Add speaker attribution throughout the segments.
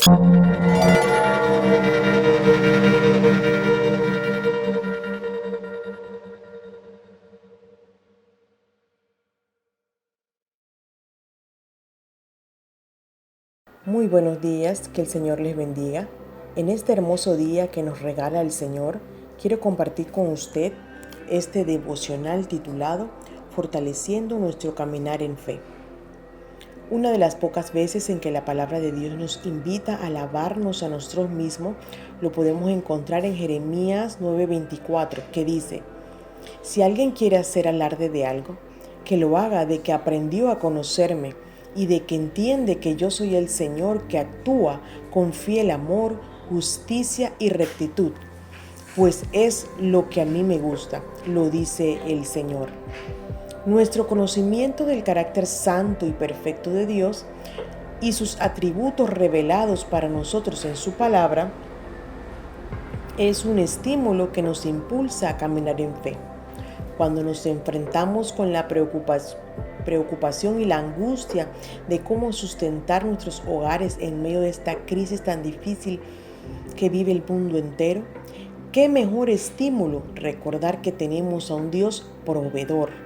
Speaker 1: Muy buenos días, que el Señor les bendiga. En este hermoso día que nos regala el Señor, quiero compartir con usted este devocional titulado Fortaleciendo nuestro caminar en fe. Una de las pocas veces en que la palabra de Dios nos invita a alabarnos a nosotros mismos, lo podemos encontrar en Jeremías 9:24, que dice: si alguien quiere hacer alarde de algo, que lo haga de que aprendió a conocerme y de que entiende que yo soy el Señor que actúa con fiel amor, justicia y rectitud, pues es lo que a mí me gusta, lo dice el Señor. Nuestro conocimiento del carácter santo y perfecto de Dios y sus atributos revelados para nosotros en su palabra es un estímulo que nos impulsa a caminar en fe. Cuando nos enfrentamos con la preocupación y la angustia de cómo sustentar nuestros hogares en medio de esta crisis tan difícil que vive el mundo entero, qué mejor estímulo recordar que tenemos a un Dios proveedor.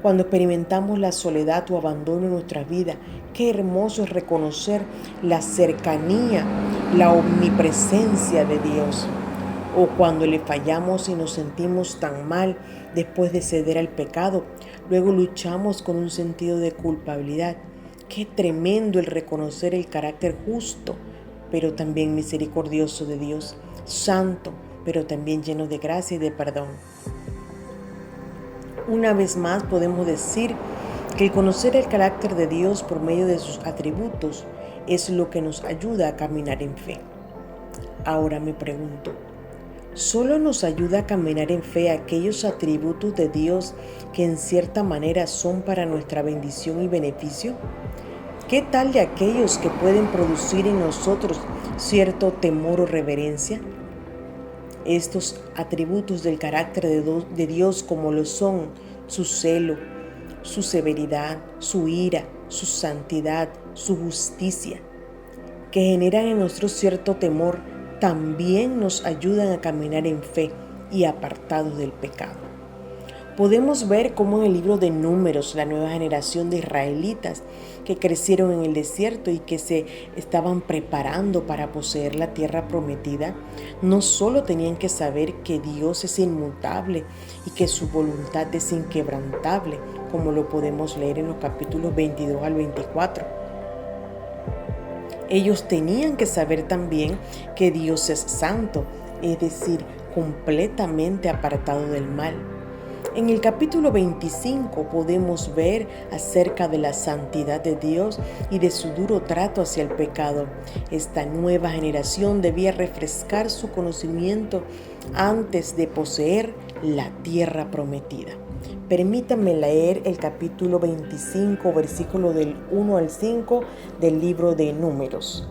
Speaker 1: Cuando experimentamos la soledad o abandono en nuestra vida, qué hermoso es reconocer la cercanía, la omnipresencia de Dios. O cuando le fallamos y nos sentimos tan mal después de ceder al pecado, luego luchamos con un sentido de culpabilidad. Qué tremendo el reconocer el carácter justo, pero también misericordioso de Dios, santo, pero también lleno de gracia y de perdón. Una vez más podemos decir que el conocer el carácter de Dios por medio de sus atributos es lo que nos ayuda a caminar en fe. Ahora me pregunto, ¿solo nos ayuda a caminar en fe aquellos atributos de Dios que en cierta manera son para nuestra bendición y beneficio? ¿Qué tal de aquellos que pueden producir en nosotros cierto temor o reverencia? Estos atributos del carácter de Dios, como lo son su celo, su severidad, su ira, su santidad, su justicia, que generan en nosotros cierto temor, también nos ayudan a caminar en fe y apartados del pecado. Podemos ver cómo en el libro de Números, la nueva generación de israelitas que crecieron en el desierto y que se estaban preparando para poseer la tierra prometida, no solo tenían que saber que Dios es inmutable y que su voluntad es inquebrantable, como lo podemos leer en los capítulos 22 al 24. Ellos tenían que saber también que Dios es santo, es decir, completamente apartado del mal. En el capítulo 25 podemos ver acerca de la santidad de Dios y de su duro trato hacia el pecado. Esta nueva generación debía refrescar su conocimiento antes de poseer la tierra prometida. Permítanme leer el capítulo 25, versículo del 1 al 5 del libro de Números.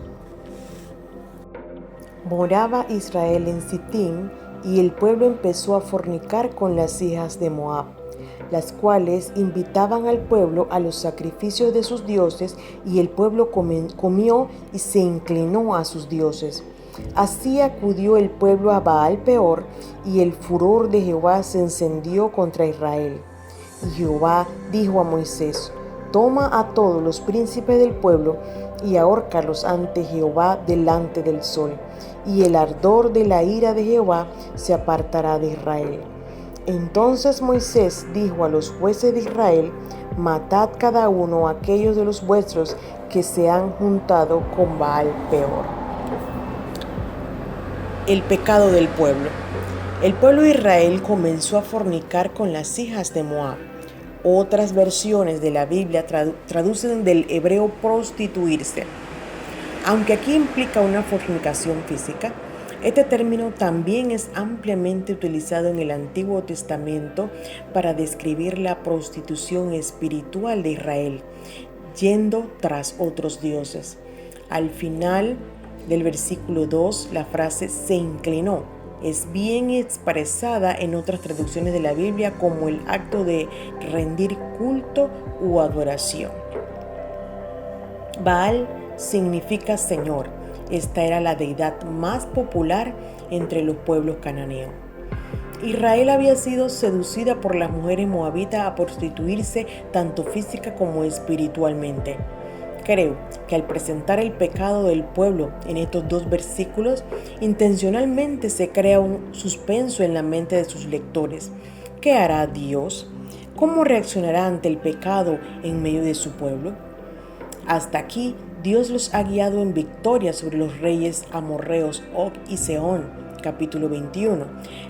Speaker 1: Moraba Israel en Sittim, y el pueblo empezó a fornicar con las hijas de Moab, las cuales invitaban al pueblo a los sacrificios de sus dioses, y el pueblo comió y se inclinó a sus dioses. Así acudió el pueblo a Baal Peor, y el furor de Jehová se encendió contra Israel. Y Jehová dijo a Moisés: toma a todos los príncipes del pueblo y ahórcalos ante Jehová delante del sol, y el ardor de la ira de Jehová se apartará de Israel. Entonces Moisés dijo a los jueces de Israel: matad cada uno a aquellos de los vuestros que se han juntado con Baal Peor. El pecado del pueblo. El pueblo de Israel comenzó a fornicar con las hijas de Moab. Otras versiones de la Biblia traducen del hebreo prostituirse. Aunque aquí implica una fornicación física, este término también es ampliamente utilizado en el Antiguo Testamento para describir la prostitución espiritual de Israel, yendo tras otros dioses. Al final del versículo 2, la frase se inclinó es bien expresada en otras traducciones de la Biblia como el acto de rendir culto u adoración. Baal significa Señor, Esta era la deidad más popular entre los pueblos cananeos. Israel había sido seducida por las mujeres moabitas a prostituirse tanto física como espiritualmente. Creo que al presentar el pecado del pueblo en estos dos versículos, intencionalmente se crea un suspenso en la mente de sus lectores. ¿Qué hará Dios? ¿Cómo reaccionará ante el pecado en medio de su pueblo? Hasta aquí, Dios los ha guiado en victoria sobre los reyes amorreos Og y Sehón. Capítulo 21.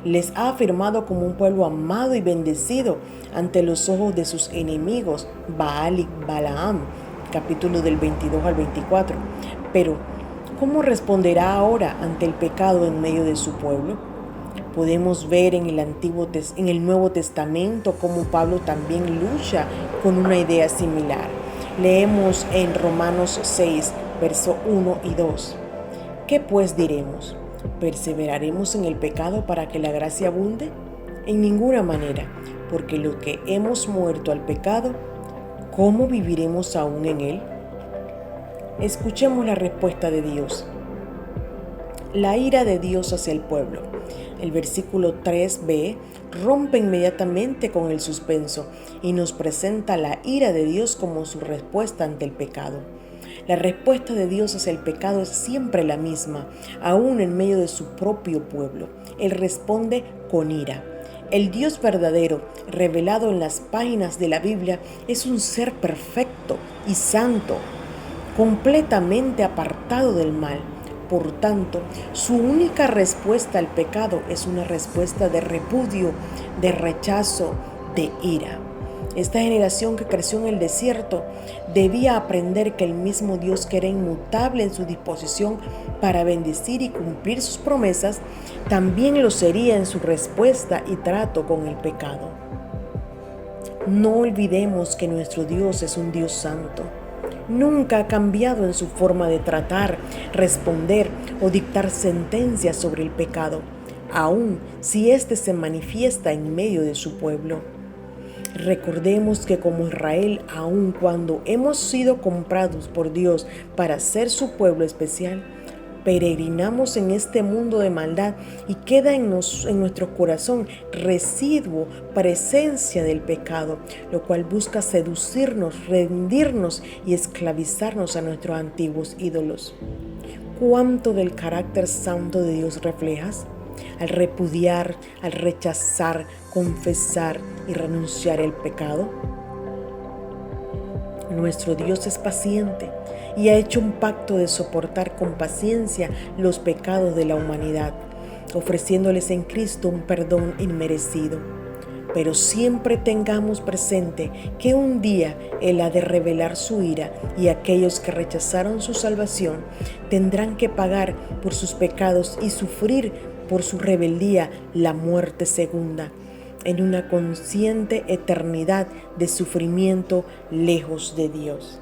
Speaker 1: Les ha afirmado como un pueblo amado y bendecido ante los ojos de sus enemigos, Baal y Balaam. Capítulo del 22 al 24. Pero, ¿cómo responderá ahora ante el pecado en medio de su pueblo? Podemos ver en el Nuevo Testamento cómo Pablo también lucha con una idea similar. Leemos en Romanos 6, verso 1 y 2. ¿Qué pues diremos? ¿Perseveraremos en el pecado para que la gracia abunde? En ninguna manera, porque lo que hemos muerto al pecado, ¿cómo viviremos aún en él? Escuchemos la respuesta de Dios. La ira de Dios hacia el pueblo. El versículo 3b rompe inmediatamente con el suspenso y nos presenta la ira de Dios como su respuesta ante el pecado. La respuesta de Dios hacia el pecado es siempre la misma, aún en medio de su propio pueblo. Él responde con ira. El Dios verdadero, revelado en las páginas de la Biblia, es un ser perfecto y santo, completamente apartado del mal. Por tanto, su única respuesta al pecado es una respuesta de repudio, de rechazo, de ira. Esta generación que creció en el desierto debía aprender que el mismo Dios, que era inmutable en su disposición para bendecir y cumplir sus promesas, también lo sería en su respuesta y trato con el pecado. No olvidemos que nuestro Dios es un Dios santo. Nunca ha cambiado en su forma de tratar, responder o dictar sentencias sobre el pecado, aun si éste se manifiesta en medio de su pueblo. Recordemos que como Israel, aun cuando hemos sido comprados por Dios para ser su pueblo especial, peregrinamos en este mundo de maldad y queda en nuestro corazón residuo, presencia del pecado, lo cual busca seducirnos, rendirnos y esclavizarnos a nuestros antiguos ídolos. ¿Cuánto del carácter santo de Dios reflejas? Al repudiar, al rechazar, confesar y renunciar al pecado. Nuestro Dios es paciente y ha hecho un pacto de soportar con paciencia los pecados de la humanidad, ofreciéndoles en Cristo un perdón inmerecido. Pero siempre tengamos presente que un día Él ha de revelar su ira y aquellos que rechazaron su salvación tendrán que pagar por sus pecados y sufrir por su rebeldía la muerte segunda, en una consciente eternidad de sufrimiento lejos de Dios.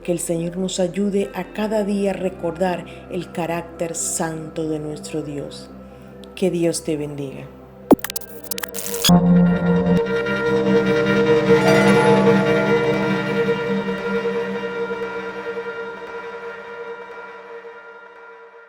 Speaker 1: Que el Señor nos ayude a cada día a recordar el carácter santo de nuestro Dios. Que Dios te bendiga.